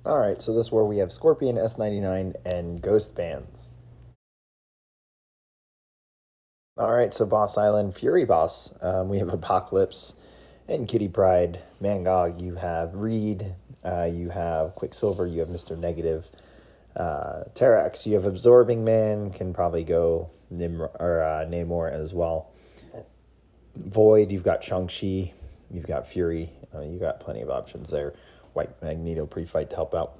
Alright, so this is where we have Scorpion, S99, and Ghost Bands. Alright, so Boss Island, Fury Boss. We have Apocalypse and Kitty Pryde. Mangog, you have Reed, you have Quicksilver, you have Mr. Negative. Terrax, you have Absorbing Man, can probably go Namor as well. Void, you've got Shang-Chi, you've got Fury, you got plenty of options there. White Magneto pre-fight to help out.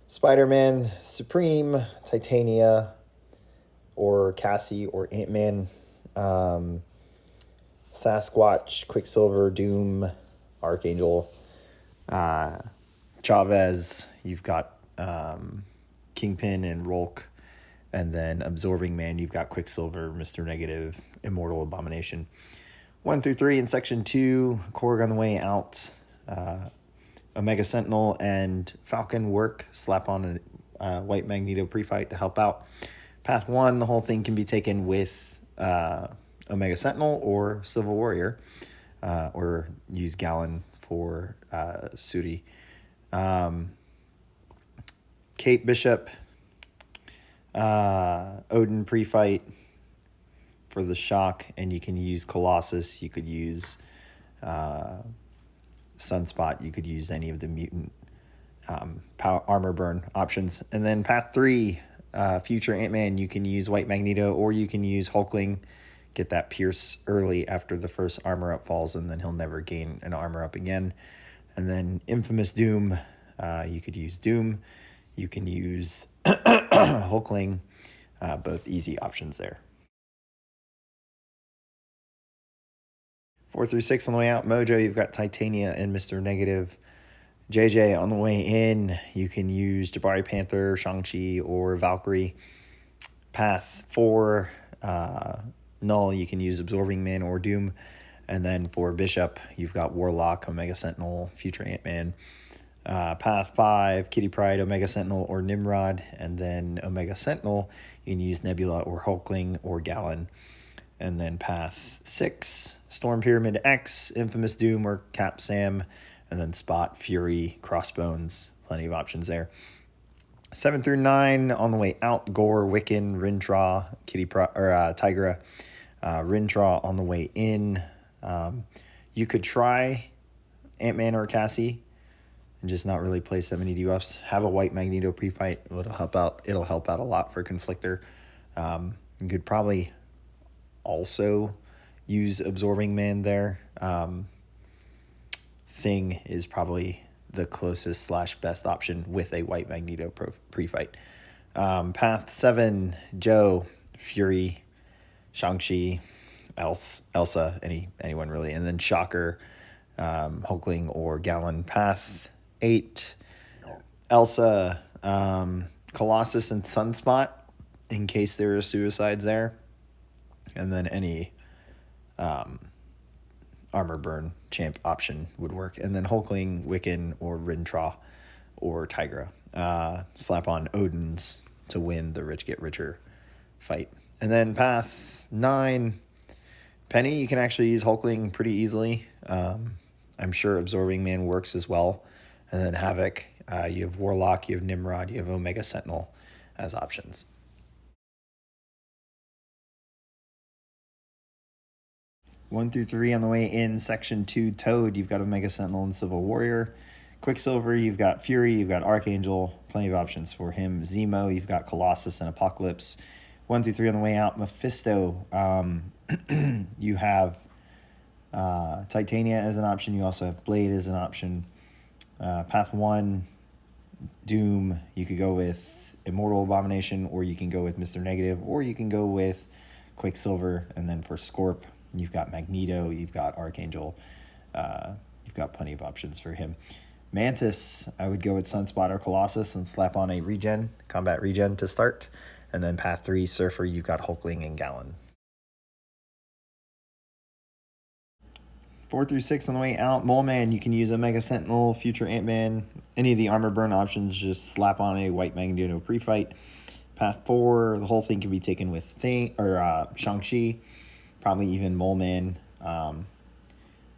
Spider-Man, Supreme, Titania, or Cassie, or Ant-Man, Sasquatch, Quicksilver, Doom, Archangel, Chavez, you've got Kingpin and Rolk, and then Absorbing Man, you've got Quicksilver, Mr. Negative, Immortal Abomination. 1 through 3 in Section 2, Korg on the way out, Omega Sentinel and Falcon work, slap on a White Magneto pre-fight to help out. Path 1, the whole thing can be taken with Omega Sentinel or Civil Warrior, or use Galan for Shuri. Kate Bishop, Odin pre-fight for the shock, and you can use Colossus, you could use Sunspot, you could use any of the mutant armor burn options. And then Path 3, future Ant-Man, you can use White Magneto or you can use Hulkling, get that pierce early after the first armor up falls, and then he'll never gain an armor up again. And then Infamous Doom, you could use Doom, you can use Hulkling, both easy options there. 4 through 6 on the way out, Mojo, you've got Titania and Mr. Negative. JJ on the way in, you can use Jabari Panther, Shang-Chi, or Valkyrie. Path 4, Null, you can use Absorbing Man or Doom. And then for Bishop, you've got Warlock, Omega Sentinel, Future Ant-Man. Path 5, Kitty Pryde, Omega Sentinel, or Nimrod. And then Omega Sentinel, you can use Nebula or Hulkling or Galan. And then Path 6, Storm Pyramid X, Infamous Doom, or Cap Sam. And then Spot, Fury, Crossbones, plenty of options there. 7 through 9 on the way out, Gore, Wiccan, Rintrah, Tigra. Rintrah on the way in. You could try Ant-Man or Cassie and just not really play 70 debuffs. Have a White Magneto pre-fight. It'll help out. It'll help out a lot for Conflictor. You could probably also use Absorbing Man there. Thing is probably the closest / best option with a White Magneto pre-fight. Path 7, Joe, Fury, Shang-Chi, Elsa, anyone really, and then Shocker, Hulkling, or Galan. Path 8, Elsa, Colossus, and Sunspot, in case there are suicides there. And then any armor burn champ option would work. And then Hulkling, Wiccan, or Rintrah, or Tigra. Slap on Odin's to win the rich get richer fight. And then Path 9, Penny, you can actually use Hulkling pretty easily. I'm sure Absorbing Man works as well. And then Havoc, you have Warlock, you have Nimrod, you have Omega Sentinel as options. One through 3 on the way in. Section 2, Toad, you've got Omega Sentinel and Civil Warrior. Quicksilver, you've got Fury, you've got Archangel, plenty of options for him. Zemo, you've got Colossus and Apocalypse. 1 through 3 on the way out. Mephisto, you have Titania as an option. You also have Blade as an option. Path 1, Doom, you could go with Immortal Abomination, or you can go with Mr. Negative, or you can go with Quicksilver. And then for Scorp, you've got Magneto, you've got Archangel, you've got plenty of options for him. Mantis, I would go with Sunspot or Colossus and slap on a combat regen to start. And then Path 3, Surfer, you've got Hulkling and Galan. 4 through 6 on the way out, Moleman, you can use Omega Sentinel, Future Ant-Man, any of the armor burn options, just slap on a White Magneto pre-fight. Path 4, the whole thing can be taken with Shang-Chi, probably even Moleman,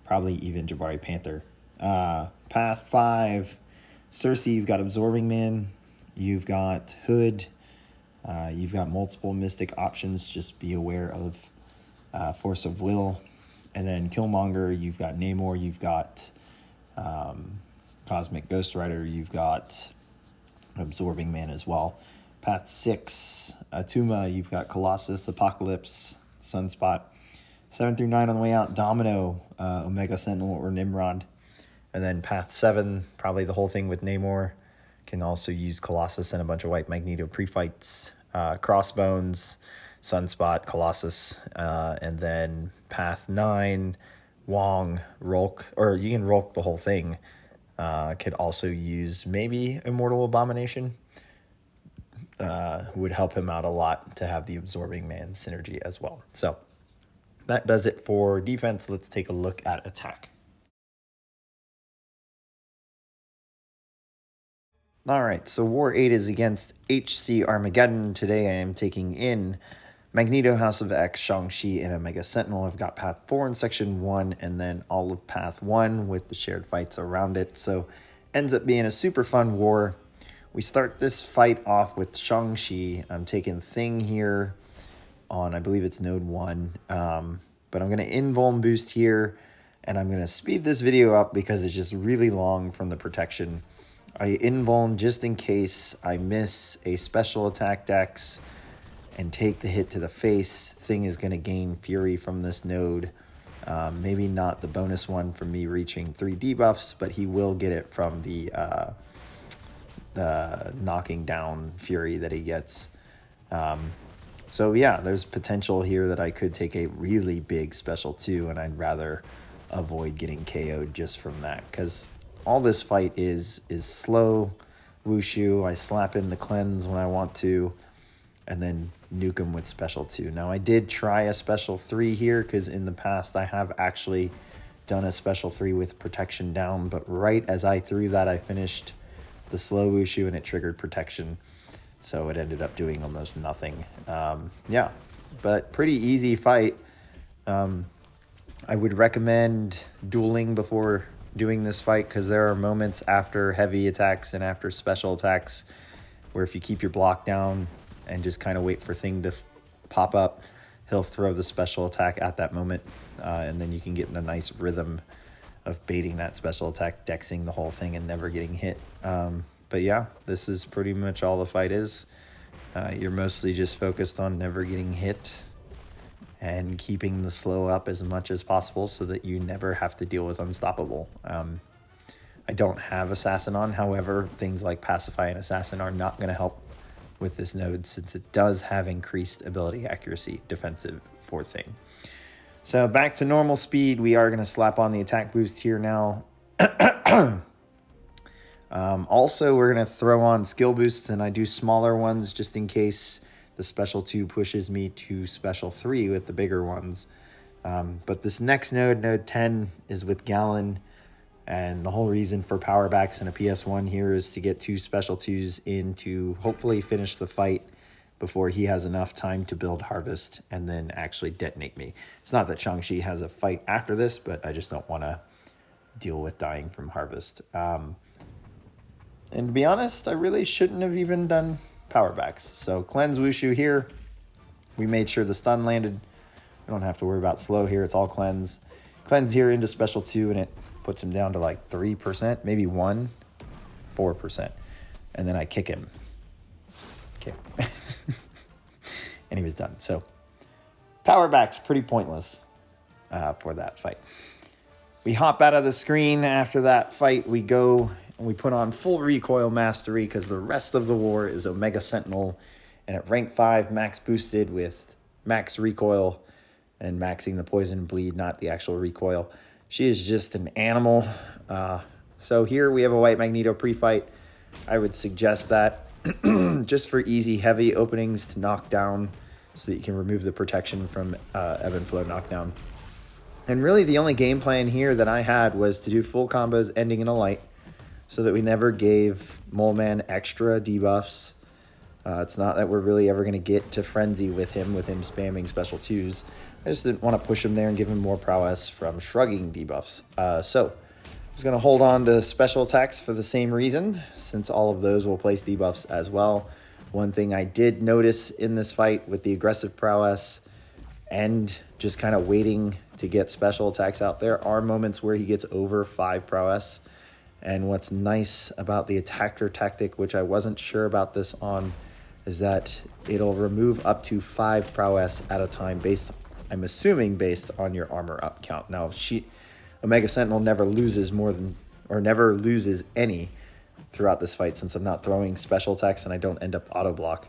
probably even Jabari Panther. Path 5, Cersei, you've got Absorbing Man, you've got Hood, you've got multiple Mystic options, just be aware of Force of Will. And then Killmonger, you've got Namor, you've got Cosmic Ghost Rider, you've got Absorbing Man as well. Path 6, Atuma, you've got Colossus, Apocalypse, Sunspot. 7 through 9 on the way out, Domino, Omega Sentinel, or Nimrod. And then Path 7, probably the whole thing with Namor. Can also use Colossus and a bunch of White Magneto pre-fights. Crossbones, Sunspot, Colossus. And then Path 9, Wong, Rolk, or you can Rolk the whole thing. Could also use maybe Immortal Abomination. Would help him out a lot to have the Absorbing Man synergy as well. So that does it for defense. Let's take a look at attack. All right, so War 8 is against HC Armageddon. Today I am taking in Magneto, House of X, Shang-Chi, and Omega Sentinel. I've got Path 4 in Section 1, and then all of Path 1 with the shared fights around it. So ends up being a super fun war. We start this fight off with Shang-Chi. I'm taking Thing here on, I believe it's Node 1. But I'm going to invuln boost here, and I'm going to speed this video up because it's just really long from the protection. I invuln just in case I miss a special attack dex and take the hit to the face. Thing is going to gain Fury from this node. Maybe not the bonus one from me reaching 3 debuffs, but he will get it from the knocking down Fury that he gets. So yeah, there's potential here that I could take a really big special 2, and I'd rather avoid getting KO'd just from that, because all this fight is slow wushu. I slap in the cleanse when I want to, and then nuke him with special 2. Now I did try a special 3 here, because in the past I have actually done a special 3 with protection down, but right as I threw that, I finished the slow wushu and it triggered protection, so it ended up doing almost nothing. Yeah, but pretty easy fight. I would recommend dueling before doing this fight, because there are moments after heavy attacks and after special attacks where if you keep your block down and just kind of wait for Thing to pop up, he'll throw the special attack at that moment, and then you can get in a nice rhythm of baiting that special attack, dexing the whole thing, and never getting hit. But yeah, this is pretty much all the fight is. You're mostly just focused on never getting hit and keeping the slow up as much as possible so that you never have to deal with Unstoppable. I don't have Assassin on, however, things like Pacify and Assassin are not going to help with this node, since it does have increased ability accuracy, defensive for Thing. So back to normal speed, we are going to slap on the attack boost here now. Also, we're going to throw on skill boosts, and I do smaller ones just in case the special 2 pushes me to special 3 with the bigger ones. But this next node, node 10, is with Galan, and the whole reason for power backs in a PS1 here is to get 2 special 2s in to hopefully finish the fight before he has enough time to build Harvest and then actually detonate me. It's not that Shang-Chi has a fight after this, but I just don't want to deal with dying from Harvest. And to be honest, I really shouldn't have even done power backs. So cleanse wushu here. We made sure the stun landed. We don't have to worry about slow here. It's all cleanse. Cleanse here into special 2, and it puts him down to like 3%, maybe 4%. And then I kick him. Okay. And he was done. So power back's pretty pointless for that fight. We hop out of the screen after that fight. We go and we put on full recoil mastery, because the rest of the war is Omega Sentinel, and at rank 5 max boosted with max recoil and maxing the poison and bleed, not the actual recoil. She is just an animal. So here we have a White Magneto pre-fight. I would suggest that just for easy heavy openings to knock down, so that you can remove the protection from ebb and flow knockdown. And really the only game plan here that I had was to do full combos ending in a light, so that we never gave Moleman extra debuffs. It's not that we're really ever going to get to Frenzy with him spamming special 2s. I just didn't want to push him there and give him more prowess from shrugging debuffs. So Just going to hold on to special attacks for the same reason, since all of those will place debuffs as well. One thing I did notice in this fight with the aggressive prowess and just kind of waiting to get special attacks out, there are moments where he gets over 5 prowess. And what's nice about the attacker tactic, which I wasn't sure about this on, is that it'll remove up to 5 prowess at a time based, I'm assuming, based on your armor up count. Now, Omega Sentinel never loses more than, or never loses any throughout this fight, since I'm not throwing special attacks and I don't end up auto block,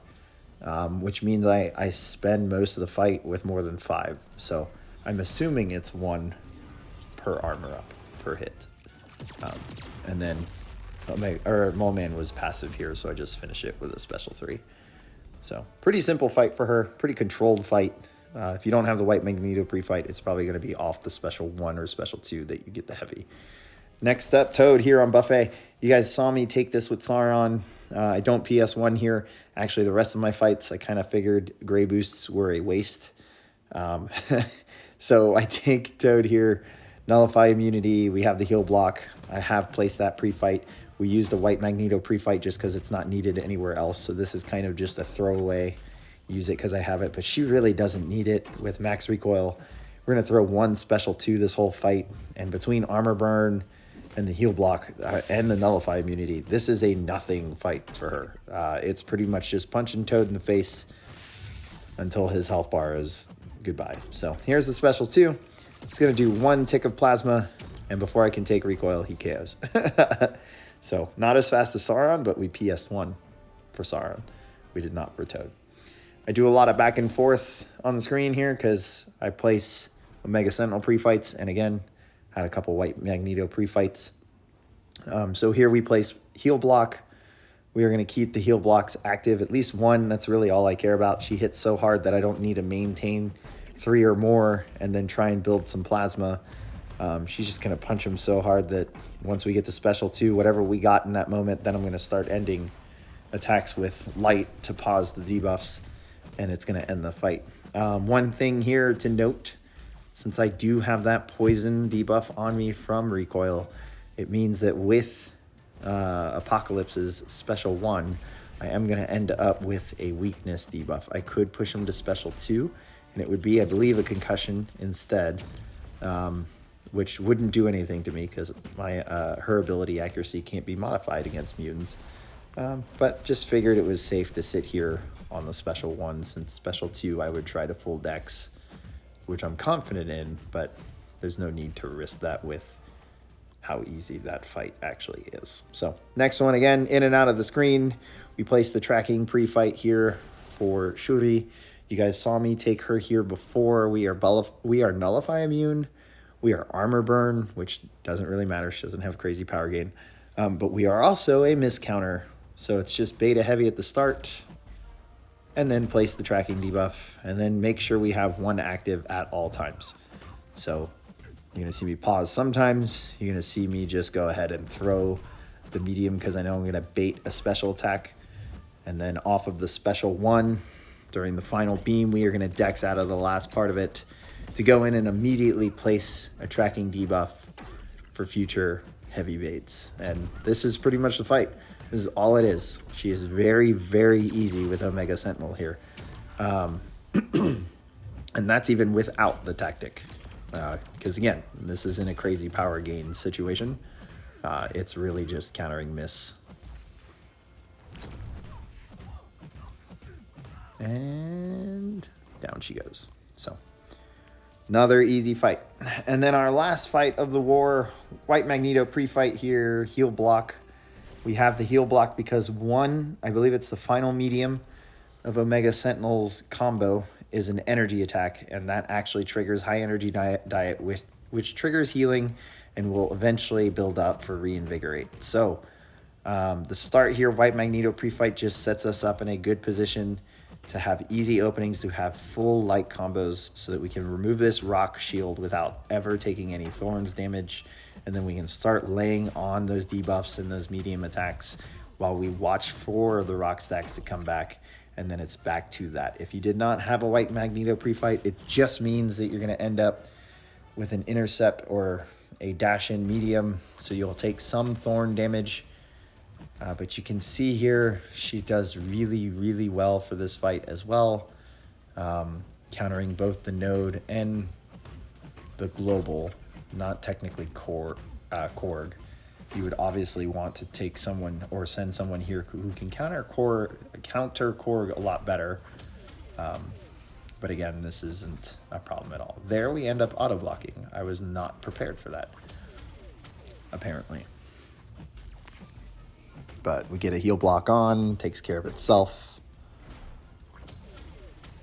which means I spend most of the fight with more than 5. So I'm assuming it's 1 per armor up per hit. And then Moleman was passive here, so I just finish it with a special 3. So pretty simple fight for her, pretty controlled fight. If you don't have the White Magneto pre-fight, it's probably going to be off the special 1 or special 2 that you get the heavy. Next up, Toad here on Buffet. You guys saw me take this with Sauron. I don't PS1 here. Actually, the rest of my fights, I kind of figured gray boosts were a waste. So I take Toad here, nullify immunity. We have the heal block. I have placed that pre-fight. We use the White Magneto pre-fight just because it's not needed anywhere else. So this is kind of just a throwaway. Use it because I have it, but she really doesn't need it with max recoil. We're going to throw 1 special 2 this whole fight. And between armor burn and the heal block and the nullify immunity, this is a nothing fight for her. It's pretty much just punching Toad in the face until his health bar is goodbye. So here's the special 2. It's going to do 1 tick of plasma, and before I can take recoil, he KOs. So not as fast as Sauron, but we PS'd 1 for Sauron. We did not for Toad. I do a lot of back and forth on the screen here because I place Omega Sentinel pre-fights, and again, had a couple White Magneto pre-fights. So here we place heal block. We are going to keep the heal blocks active, at least 1. That's really all I care about. She hits so hard that I don't need to maintain 3 or more and then try and build some plasma. She's just going to punch him so hard that once we get to special 2, whatever we got in that moment, then I'm going to start ending attacks with light to pause the debuffs, and it's going to end the fight. One thing here to note, since I do have that poison debuff on me from recoil, it means that with Apocalypse's special 1, I am going to end up with a weakness debuff. I could push him to special 2, and it would be, I believe, a concussion instead, which wouldn't do anything to me because my her ability accuracy can't be modified against mutants. But just figured it was safe to sit here on the special 1, since special 2 I would try to full dex, which I'm confident in, but there's no need to risk that with how easy that fight actually is. So next one, again, in and out of the screen, we place the tracking pre-fight here for Shuri. You guys saw me take her here before. We are nullify immune. We are armor burn, which doesn't really matter. She doesn't have crazy power gain. But we are also a miss counter. So it's just beta heavy at the start, and then place the tracking debuff, and then make sure we have 1 active at all times. So you're going to see me pause sometimes. You're going to see me just go ahead and throw the medium because I know I'm going to bait a special attack. And then off of the special 1, during the final beam, we are going to dex out of the last part of it to go in and immediately place a tracking debuff for future heavy baits. And this is pretty much the fight. This is all it is. She is very, very easy with Omega Sentinel here. And that's even without the tactic. Because again, this isn't a crazy power gain situation. It's really just countering miss. And down she goes. So another easy fight. And then our last fight of the war, White Magneto pre-fight here, heal block. We have the heal block because 1, I believe it's the final medium of Omega Sentinel's combo, is an energy attack, and that actually triggers high energy diet which triggers healing and will eventually build up for reinvigorate. So the start here, White Magneto pre-fight, just sets us up in a good position to have easy openings, to have full light combos so that we can remove this rock shield without ever taking any thorns damage. And then we can start laying on those debuffs and those medium attacks while we watch for the rock stacks to come back. And then it's back to that. If you did not have a White Magneto pre-fight, it just means that you're going to end up with an intercept or a dash-in medium, so you'll take some thorn damage. But you can see here, she does really, really well for this fight as well, countering both the node and the global, not technically Korg. You would obviously want to take someone or send someone here who can counter Korg a lot better. But again, this isn't a problem at all. There we end up auto-blocking. I was not prepared for that, apparently. But we get a heal block on, takes care of itself.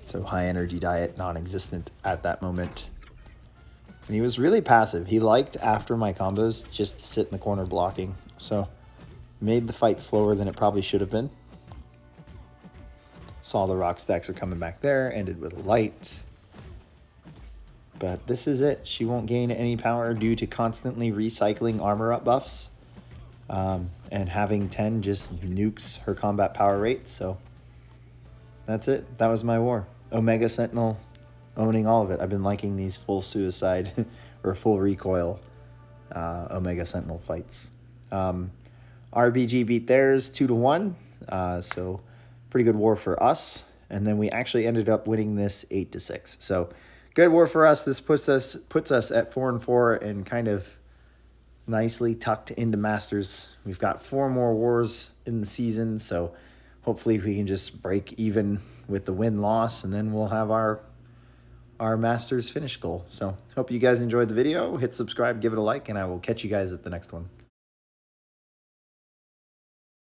So high energy diet, non-existent at that moment. And he was really passive. He liked, after my combos, just to sit in the corner blocking. So made the fight slower than it probably should have been. Saw the rock stacks are coming back there, ended with a light. But this is it. She won't gain any power due to constantly recycling armor up buffs. And having 10 just nukes her combat power rate. So that's it. That was my war. Omega Sentinel owning all of it. I've been liking these full suicide or full recoil Omega Sentinel fights. RBG beat theirs 2-1. So pretty good war for us. And then we actually ended up winning this 8-6. So good war for us. This puts us at 4-4 and kind of nicely tucked into Masters. We've got 4 more wars in the season, so hopefully we can just break even with the win-loss, and then we'll have our Masters finish goal. So hope you guys enjoyed the video. Hit subscribe, give it a like, and I will catch you guys at the next one.